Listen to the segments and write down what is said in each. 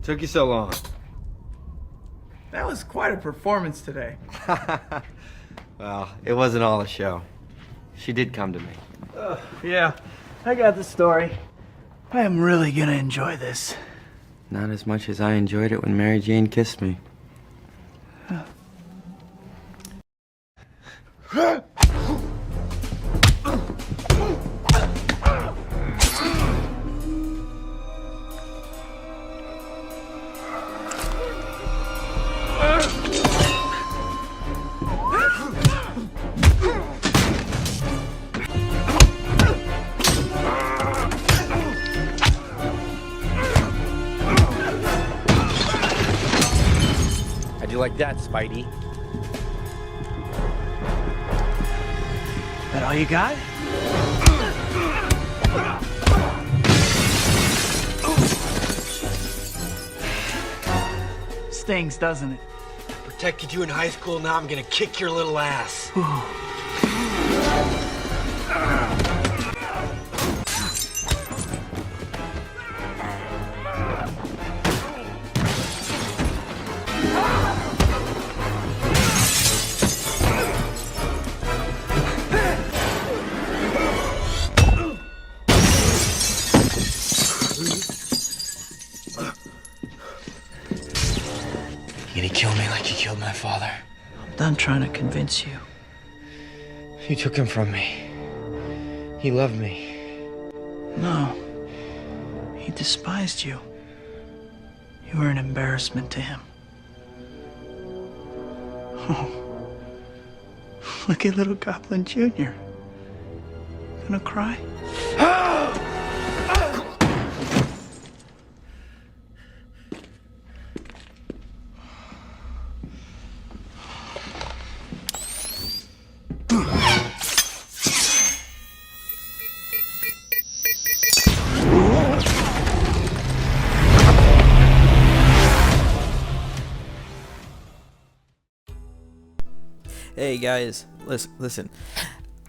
Took you so long? That was quite a performance today. Well, it wasn't all a show. She did come to me. Yeah, I got the story. I am really gonna enjoy this. Not as much as I enjoyed it when Mary Jane kissed me. How'd you like that, Spidey? That all you got? Stings, doesn't it? Protected you in high school, now I'm gonna kick your little ass. You gonna kill me like you killed my father? I'm done trying to convince you. You took him from me. He loved me. No. He despised you. You were an embarrassment to him. Oh. Look at little Goblin Jr. Gonna cry? Hey guys, listen.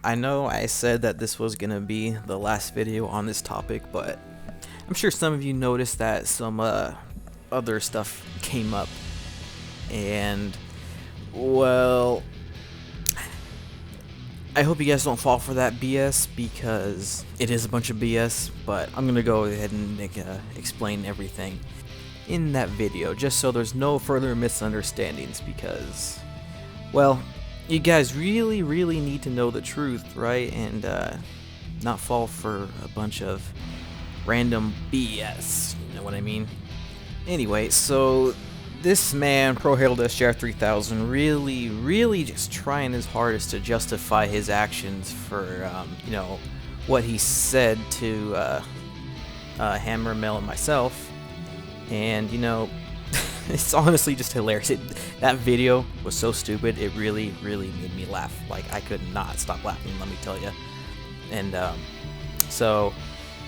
I know I said that this was gonna be the last video on this topic, but I'm sure some of you noticed that some other stuff came up, and well, I hope you guys don't fall for that BS, because it is a bunch of BS. But I'm gonna go ahead and explain everything in that video, just so there's no further misunderstandings, because, well, you guys really need to know the truth, right? And not fall for a bunch of random BS, you know what I mean? Anyway, so this man, ProHeraldSjr3000, really just trying his hardest to justify his actions for, you know, what he said to Hammer, Mel, and myself. And, you know, it's honestly just hilarious. That video was so stupid, it really made me laugh. Like, I could not stop laughing, let me tell you. And so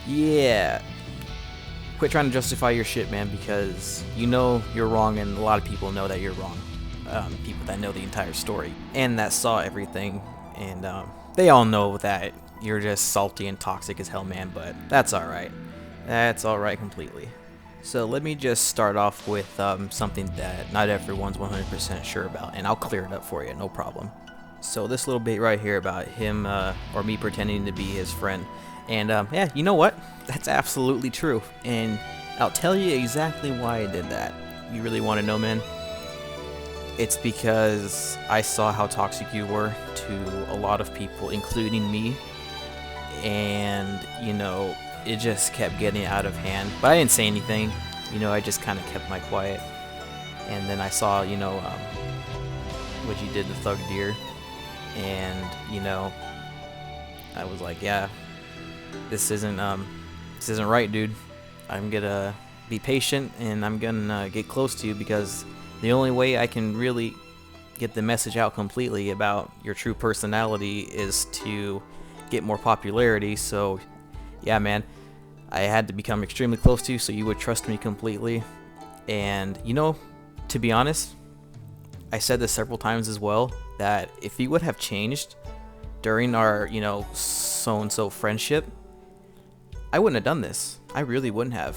yeah, quit trying to justify your shit, man, because you know you're wrong, and a lot of people know that you're wrong. People that know the entire story and that saw everything, and they all know that you're just salty and toxic as hell, man. But that's alright. That's alright completely. So let me just start off with something that not everyone's 100% sure about, and I'll clear it up for you, no problem. So this little bit right here about him or me pretending to be his friend, and yeah, you know what? That's absolutely true, and I'll tell you exactly why I did that. You really want to know, man? It's because I saw how toxic you were to a lot of people, including me, and you know, it just kept getting out of hand. But I didn't say anything, you know, I just kind of kept my quiet. And then I saw, you know, what you did to Thug Deer, and you know, I was like, yeah, this isn't right, dude. I'm gonna be patient, and I'm gonna get close to you, because the only way I can really get the message out completely about your true personality is to get more popularity. So yeah, man, I had to become extremely close to you so you would trust me completely. And you know, to be honest, I said this several times as well, that if you would have changed during our, you know, so-and-so friendship, I wouldn't have done this. I really wouldn't have.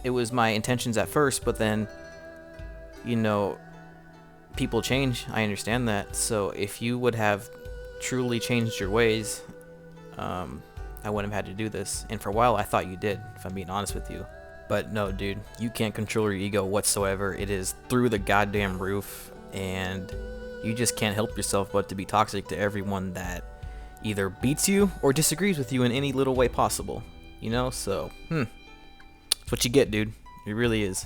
it was my intentions at first, but then, you know, people change. I understand that. So if you would have truly changed your ways, I wouldn't have had to do this. And for a while, I thought you did, if I'm being honest with you. But no, dude, you can't control your ego whatsoever. It is through the goddamn roof, and you just can't help yourself but to be toxic to everyone that either beats you or disagrees with you in any little way possible. You know, so, it's what you get, dude. It really is.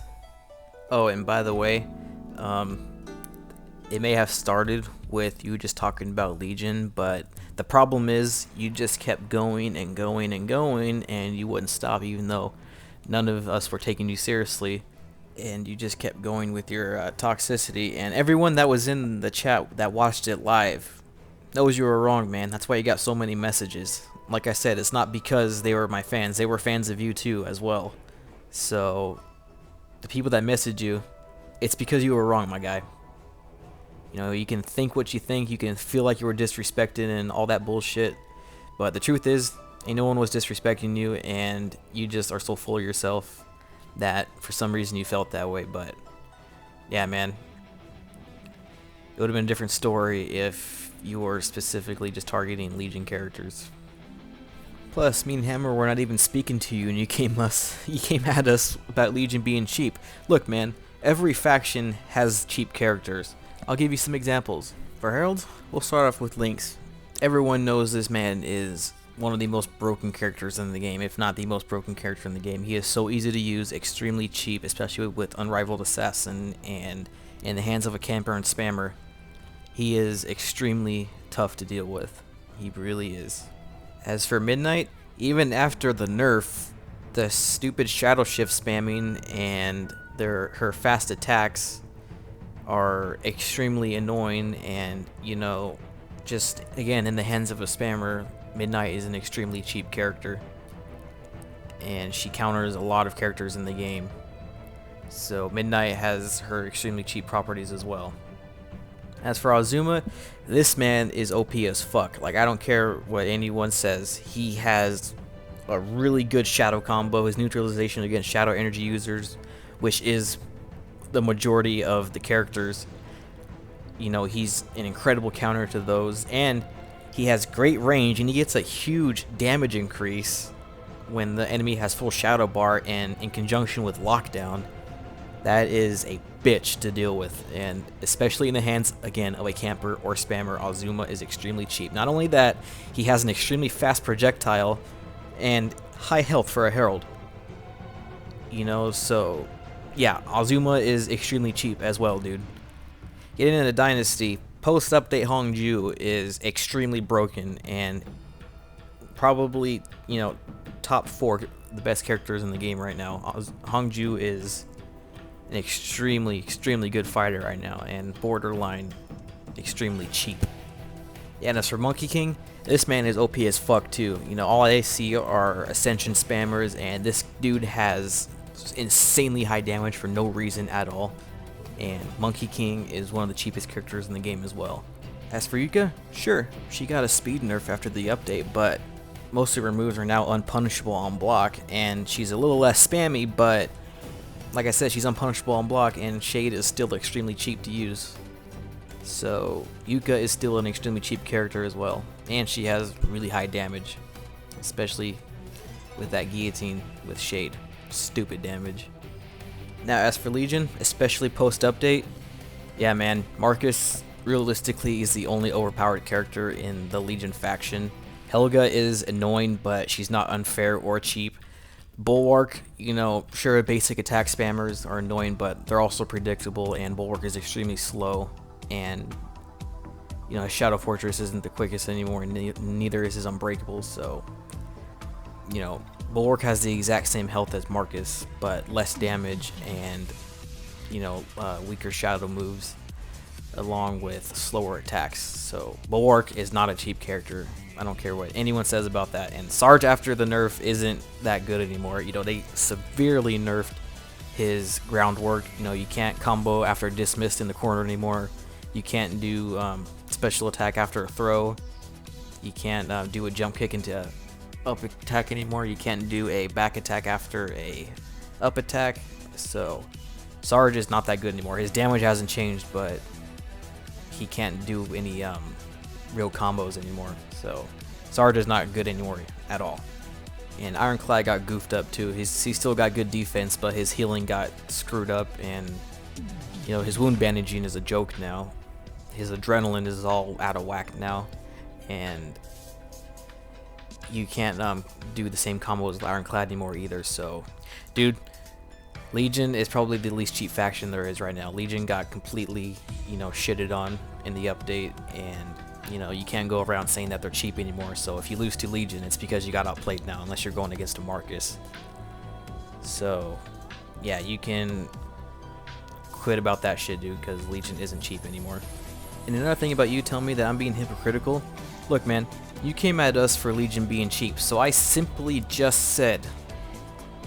Oh, and by the way, it may have started with you just talking about Legion, but the problem is you just kept going and going and going, and you wouldn't stop even though none of us were taking you seriously, and you just kept going with your toxicity, and everyone that was in the chat that watched it live knows you were wrong, man. That's why you got so many messages. Like I said, it's not because they were my fans. They were fans of you too as well. So the people that messaged you, it's because you were wrong, my guy. You know, you can think what you think, you can feel like you were disrespected and all that bullshit, but the truth is, ain't no one was disrespecting you, and you just are so full of yourself that for some reason you felt that way. But yeah, man, it would have been a different story if you were specifically just targeting Legion characters. Plus, me and Hammer were not even speaking to you, and you came at us about Legion being cheap. Look, man, every faction has cheap characters. I'll give you some examples. For Herald, we'll start off with Lynx. Everyone knows this man is one of the most broken characters in the game, if not the most broken character in the game. He is so easy to use, extremely cheap, especially with Unrivaled Assassin and in the hands of a camper and spammer. He is extremely tough to deal with. He really is. As for Midnight, even after the nerf, the stupid shadow shift spamming and her fast attacks are extremely annoying, and you know, just again, in the hands of a spammer, Midnight is an extremely cheap character, and she counters a lot of characters in the game. So Midnight has her extremely cheap properties as well. As for Azuma, this man is OP as fuck. Like, I don't care what anyone says, he has a really good shadow combo. His neutralization against shadow energy users, which is the majority of the characters, you know, he's an incredible counter to those, and he has great range, and he gets a huge damage increase when the enemy has full shadow bar, and in conjunction with lockdown, that is a bitch to deal with. And especially in the hands, again, of a camper or spammer, Azuma is extremely cheap. Not only that, he has an extremely fast projectile and high health for a Herald, you know, so yeah, Azuma is extremely cheap as well, dude. Getting into Dynasty, post-update Hongju is extremely broken, and probably, you know, top 4 the best characters in the game right now. Hongju is an extremely good fighter right now, and borderline extremely cheap. Yeah, and as for Monkey King, this man is OP as fuck too. You know, all I see are Ascension spammers, and this dude has insanely high damage for no reason at all, and Monkey King is one of the cheapest characters in the game as well. As for Yuka, sure, she got a speed nerf after the update, but most of her moves are now unpunishable on block, and she's a little less spammy, but like I said, she's unpunishable on block, and Shade is still extremely cheap to use. So Yuka is still an extremely cheap character as well, and she has really high damage, especially with that guillotine with Shade. Stupid damage. Now as for Legion, especially post-update, yeah man, Marcus realistically is the only overpowered character in the Legion faction. Helga is annoying, but she's not unfair or cheap. Bulwark, you know, sure, basic attack spammers are annoying, but they're also predictable, and Bulwark is extremely slow, and you know, Shadow Fortress isn't the quickest anymore, and neither is his Unbreakable, so you know, Bulwark has the exact same health as Marcus, but less damage and, you know, weaker shadow moves along with slower attacks. So Bulwark is not a cheap character. I don't care what anyone says about that. And Sarge after the nerf isn't that good anymore. You know, they severely nerfed his groundwork. You know, you can't combo after dismissed in the corner anymore. You can't do special attack after a throw. You can't do a jump kick into up attack anymore. You can't do a back attack after a up attack. So Sarge is not that good anymore. His damage hasn't changed, but he can't do any real combos anymore. So Sarge is not good anymore at all. And Ironclad got goofed up too. He still got good defense, but his healing got screwed up, and you know, his wound bandaging is a joke now. His adrenaline is all out of whack now, and you can't do the same combos with Ironclad anymore either. So, dude, Legion is probably the least cheap faction there is right now. Legion got completely, you know, shitted on in the update, and you know, you can't go around saying that they're cheap anymore. So if you lose to Legion, it's because you got outplayed now, unless you're going against a Marcus. So yeah, you can quit about that shit, dude, because Legion isn't cheap anymore. And another thing about you telling me that I'm being hypocritical, look man, you came at us for Legion being cheap, so I simply just said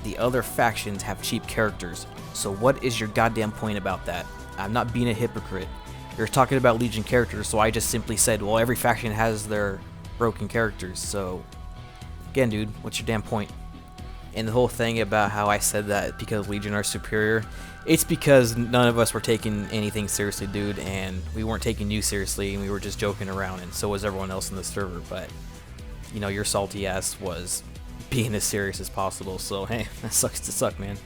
the other factions have cheap characters. So what is your goddamn point about that? I'm not being a hypocrite. You're talking about Legion characters, so I just simply said, well, every faction has their broken characters. So again, dude, what's your damn point? And the whole thing about how I said that because Legion are superior, it's because none of us were taking anything seriously, dude, and we weren't taking you seriously, and we were just joking around, and so was everyone else in the server. But you know, your salty ass was being as serious as possible, so hey, that sucks to suck, man.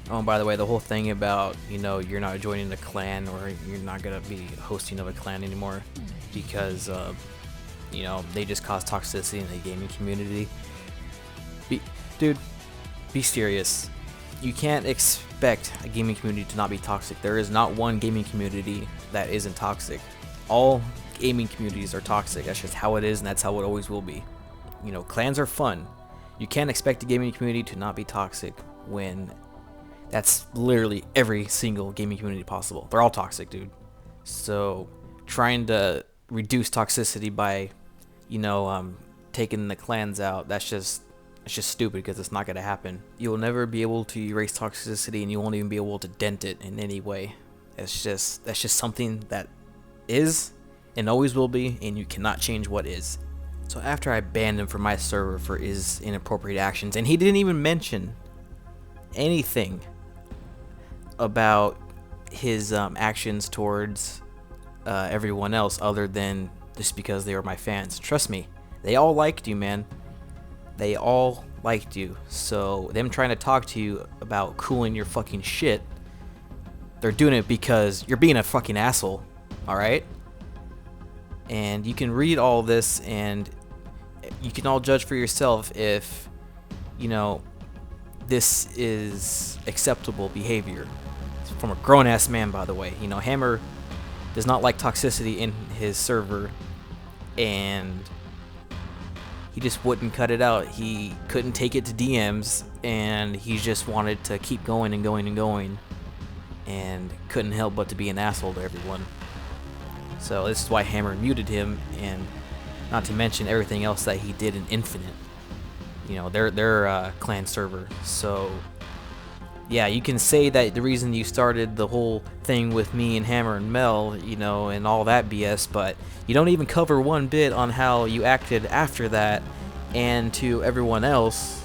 Oh, and by the way, the whole thing about, you know, you're not joining the clan, or you're not gonna be hosting of a clan anymore because you know, they just cause toxicity in the gaming community. Dude, be serious. You can't expect a gaming community to not be toxic. There is not one gaming community that isn't toxic. All gaming communities are toxic. That's just how it is, and that's how it always will be. You know, clans are fun. You can't expect a gaming community to not be toxic when that's literally every single gaming community possible. They're all toxic, dude. So trying to reduce toxicity by, you know, taking the clans out, that's just stupid, because it's not going to happen. You'll never be able to erase toxicity, and you won't even be able to dent it in any way. That's just something that is and always will be, and you cannot change what is. So after I banned him from my server for his inappropriate actions, and he didn't even mention anything about his actions towards everyone else other than just because they were my fans. Trust me, they all liked you, man. They all liked you. So them trying to talk to you about cooling your fucking shit, they're doing it because you're being a fucking asshole, alright? And you can read all this, and you can all judge for yourself if, you know, this is acceptable behavior from a grown-ass man, by the way. You know, Hammer does not like toxicity in his server, and he just wouldn't cut it out. He couldn't take it to DMs, and he just wanted to keep going and going and going, and couldn't help but to be an asshole to everyone. So this is why Hammer muted him, and not to mention everything else that he did in Infinite. You know, their clan server. So yeah, you can say that the reason you started the whole thing with me and Hammer and Mel, you know, and all that BS, but you don't even cover one bit on how you acted after that and to everyone else,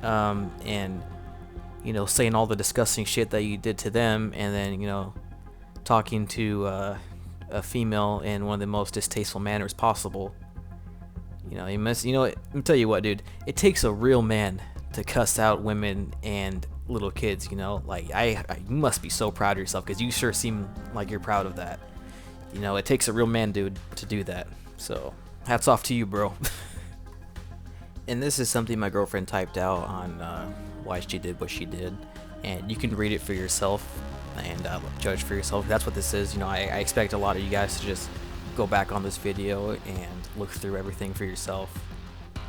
and, you know, saying all the disgusting shit that you did to them, and then, you know, talking to a female in one of the most distasteful manners possible. You know, let me tell you what, dude, it takes a real man to cuss out women and little kids, you know. Like, you must be so proud of yourself, because you sure seem like you're proud of that. You know, it takes a real man, dude, to do that. So hats off to you, bro. And this is something my girlfriend typed out on why she did what she did, and you can read it for yourself and judge for yourself. That's what this is. You know, I expect a lot of you guys to just go back on this video and look through everything for yourself,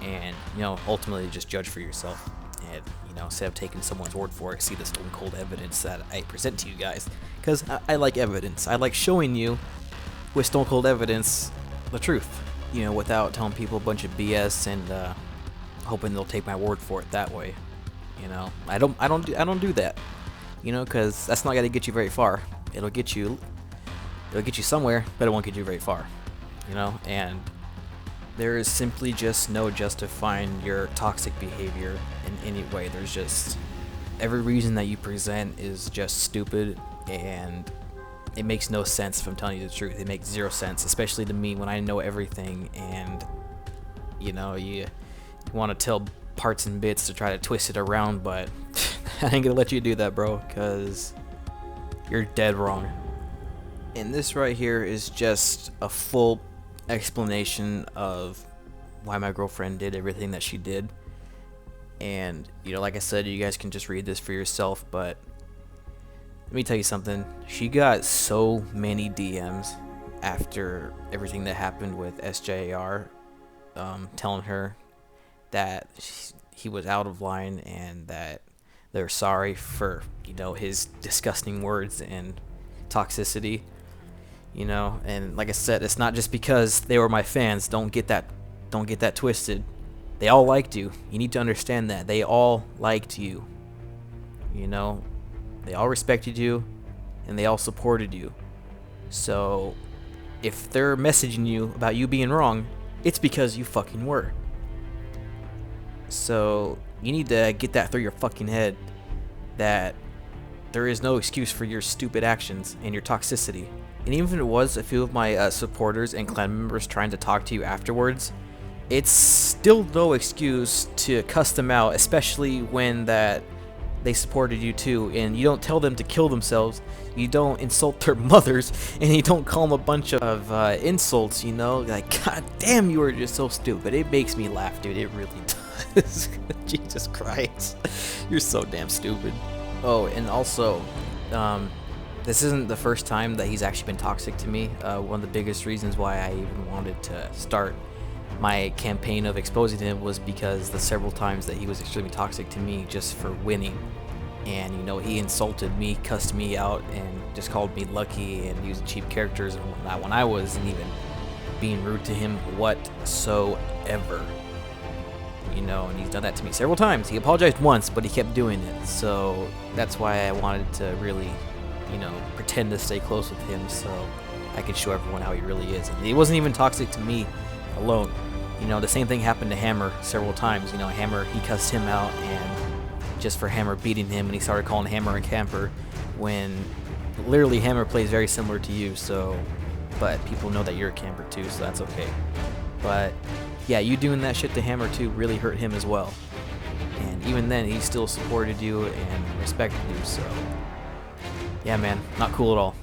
and, you know, ultimately just judge for yourself. And, you know, instead of taking someone's word for it, see the stone cold evidence that I present to you guys, because I like evidence. I like showing you with stone cold evidence the truth, you know, without telling people a bunch of BS and hoping they'll take my word for it that way. You know, I don't do that, you know, because that's not gonna get you very far. It'll get you somewhere, but it won't get you very far, you know. And there is simply just no justifying your toxic behavior in any way. There's just every reason that you present is just stupid, and it makes no sense if I'm telling you the truth. It makes zero sense, especially to me when I know everything, and you know, you want to tell parts and bits to try to twist it around, but I ain't gonna let you do that, bro, because you're dead wrong. And this right here is just a full explanation of why my girlfriend did everything that she did. And, you know, like I said, you guys can just read this for yourself, but let me tell you something. She got so many DMs after everything that happened with SJR, telling her that he was out of line and that they're sorry for, you know, his disgusting words and toxicity, you know. And like I said, it's not just because they were my fans. Don't get that twisted. They all liked you. You need to understand that. They all liked you. You know, they all respected you and they all supported you. So if they're messaging you about you being wrong, it's because you fucking were. So you need to get that through your fucking head that there is no excuse for your stupid actions and your toxicity. And even if it was a few of my supporters and clan members trying to talk to you afterwards, it's still no excuse to cuss them out, especially when that they supported you too, and you don't tell them to kill themselves, you don't insult their mothers, and you don't call them a bunch of insults, you know, like, god damn, you are just so stupid. It makes me laugh, dude, it really does. Jesus Christ, you're so damn stupid. Oh, and also, this isn't the first time that he's actually been toxic to me. One of the biggest reasons why I even wanted to start my campaign of exposing him was because the several times that he was extremely toxic to me just for winning. And, you know, he insulted me, cussed me out, and just called me lucky and used cheap characters and whatnot when I wasn't even being rude to him whatsoever. You know, and he's done that to me several times. He apologized once, but he kept doing it. So that's why I wanted to really, you know, pretend to stay close with him so I could show everyone how he really is. And he wasn't even toxic to me alone. You know, the same thing happened to Hammer several times. You know, Hammer, he cussed him out, and just for Hammer beating him, and he started calling Hammer a camper when literally Hammer plays very similar to you. So, but people know that you're a camper too, so that's okay. But yeah, you doing that shit to Hammer too really hurt him as well. And even then, he still supported you and respected you. So yeah, man, not cool at all.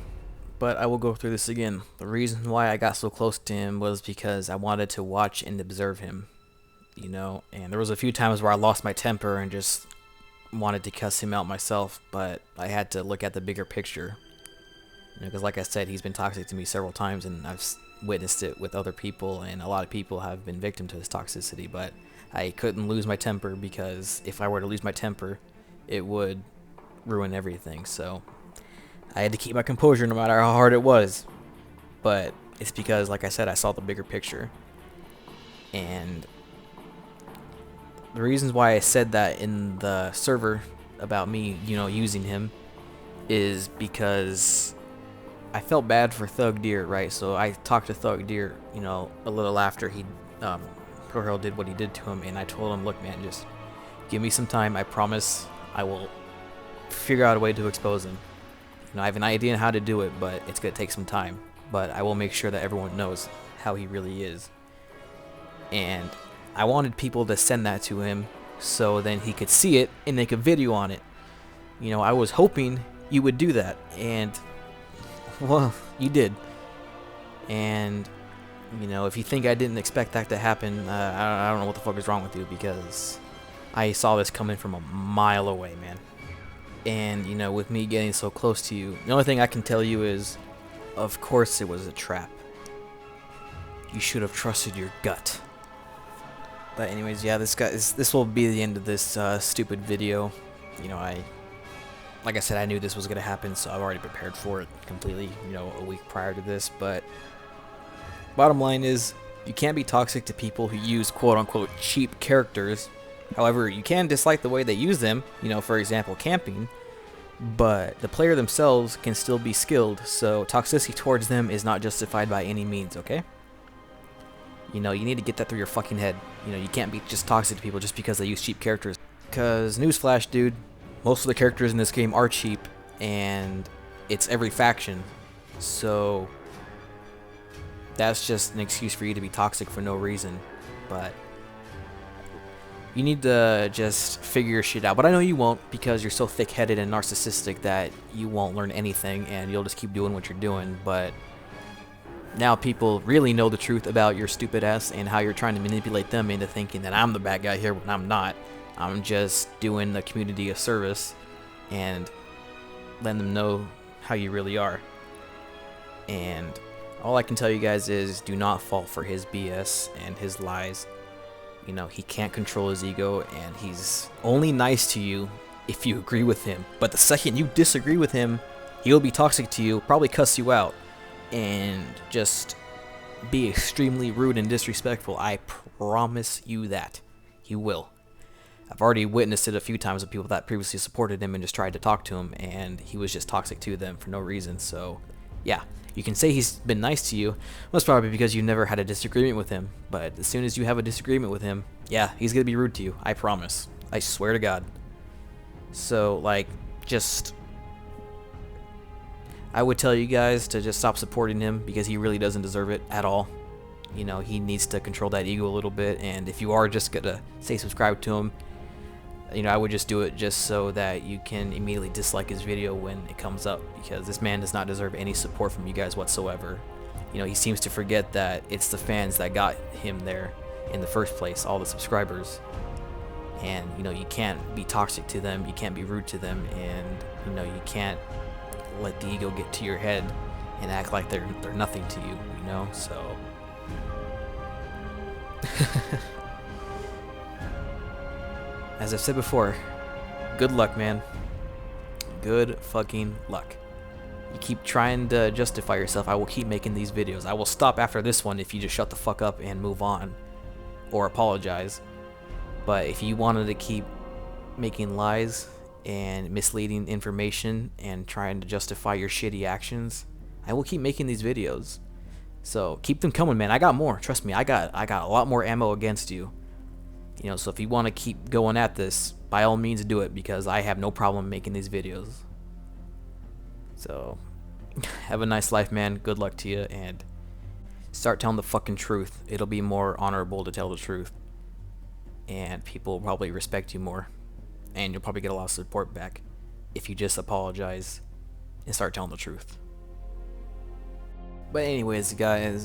But I will go through this again. The reason why I got so close to him was because I wanted to watch and observe him, you know. And there was a few times where I lost my temper and just wanted to cuss him out myself, but I had to look at the bigger picture. You know, because like I said, he's been toxic to me several times, and I've witnessed it with other people, and a lot of people have been victim to his toxicity. But I couldn't lose my temper, because if I were to lose my temper, it would ruin everything. So I had to keep my composure no matter how hard it was. But it's because, like I said, I saw the bigger picture. And the reasons why I said that in the server about me, you know, using him, is because I felt bad for Thug Deer, right? So I talked to Thug Deer, you know, a little after he, ProHerald did what he did to him, and I told him, look, man, just give me some time. I promise I will figure out a way to expose him. You know, I have an idea on how to do it, but it's going to take some time. But I will make sure that everyone knows how he really is. And I wanted people to send that to him so then he could see it and make a video on it. You know, I was hoping you would do that. And, well, you did. And, you know, if you think I didn't expect that to happen, I don't know what the fuck is wrong with you, because I saw this coming from a mile away, man. And, you know, with me getting so close to you, the only thing I can tell you is, of course it was a trap. You should have trusted your gut. But anyways, yeah, this will be the end of this stupid video. You know, like I said, I knew this was gonna happen, so I've already prepared for it completely, you know, a week prior to this. But bottom line is, you can't be toxic to people who use quote-unquote cheap characters. However, you can dislike the way they use them, you know, for example, camping, but the player themselves can still be skilled, so toxicity towards them is not justified by any means, okay? You know, you need to get that through your fucking head. You know, you can't be just toxic to people just because they use cheap characters. Because, newsflash, dude, most of the characters in this game are cheap, and it's every faction. So that's just an excuse for you to be toxic for no reason. But you need to just figure your shit out. But I know you won't, because you're so thick-headed and narcissistic that you won't learn anything and you'll just keep doing what you're doing. But now people really know the truth about your stupid ass and how you're trying to manipulate them into thinking that I'm the bad guy here when I'm not. I'm just doing the community a service and letting them know how you really are. And all I can tell you guys is do not fall for his BS and his lies. You know, he can't control his ego, and he's only nice to you if you agree with him. But the second you disagree with him, he'll be toxic to you, probably cuss you out, and just be extremely rude and disrespectful. I promise you that. He will. I've already witnessed it a few times with people that previously supported him and just tried to talk to him, and he was just toxic to them for no reason. So, yeah. You can say he's been nice to you, most probably because you never had a disagreement with him. But as soon as you have a disagreement with him, yeah, he's going to be rude to you. I promise. I swear to God. So, like, just... I would tell you guys to just stop supporting him because he really doesn't deserve it at all. You know, he needs to control that ego a little bit. And if you are just going to say subscribe to him, you know, I would just do it just so that you can immediately dislike his video when it comes up, because this man does not deserve any support from you guys whatsoever. You know, he seems to forget that it's the fans that got him there in the first place, all the subscribers. And, you know, you can't be toxic to them, you can't be rude to them, and, you know, you can't let the ego get to your head and act like they're nothing to you, you know, so... As I've said before, good luck, man. Good fucking luck. You keep trying to justify yourself, I will keep making these videos. I will stop after this one if you just shut the fuck up and move on. Or apologize. But if you wanted to keep making lies and misleading information and trying to justify your shitty actions, I will keep making these videos. So keep them coming, man. I got more. Trust me, I got a lot more ammo against you. You know, so if you want to keep going at this, by all means do it, because I have no problem making these videos. So, have a nice life, man. Good luck to you, and start telling the fucking truth. It'll be more honorable to tell the truth. And people will probably respect you more. And you'll probably get a lot of support back if you just apologize and start telling the truth. But anyways, guys,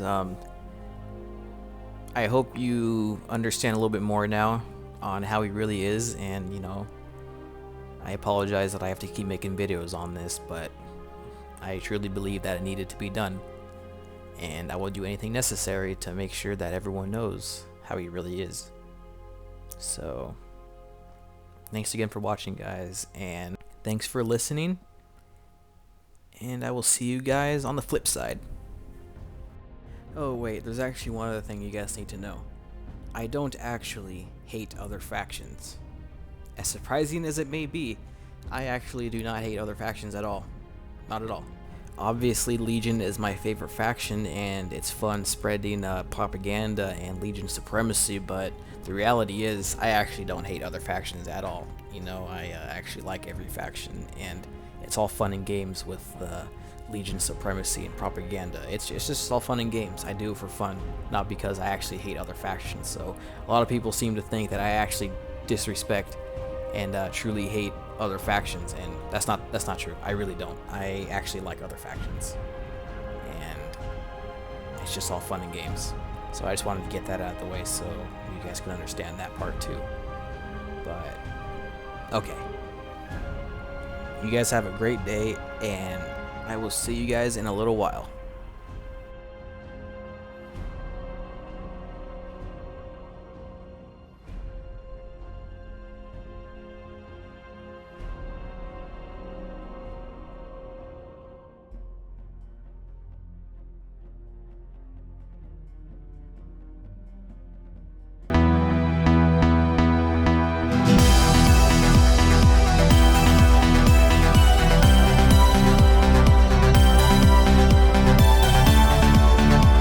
I hope you understand a little bit more now on how he really is, and, you know, I apologize that I have to keep making videos on this, but I truly believe that it needed to be done, and I will do anything necessary to make sure that everyone knows how he really is. So, thanks again for watching, guys, and thanks for listening, and I will see you guys on the flip side. Oh wait, there's actually one other thing you guys need to know. I don't actually hate other factions. As surprising as it may be, I actually do not hate other factions at all. Not at all. Obviously, Legion is my favorite faction, and it's fun spreading propaganda and Legion supremacy, but the reality is, I actually don't hate other factions at all. You know, I actually like every faction, and it's all fun and games with Legion supremacy and propaganda. It's just all fun and games. I do it for fun, not because I actually hate other factions. So a lot of people seem to think that I actually disrespect and truly hate other factions, and that's not true. I really don't. I actually like other factions, and it's just all fun and games. So I just wanted to get that out of the way so you guys can understand that part too. But okay, you guys have a great day, and I will see you guys in a little while.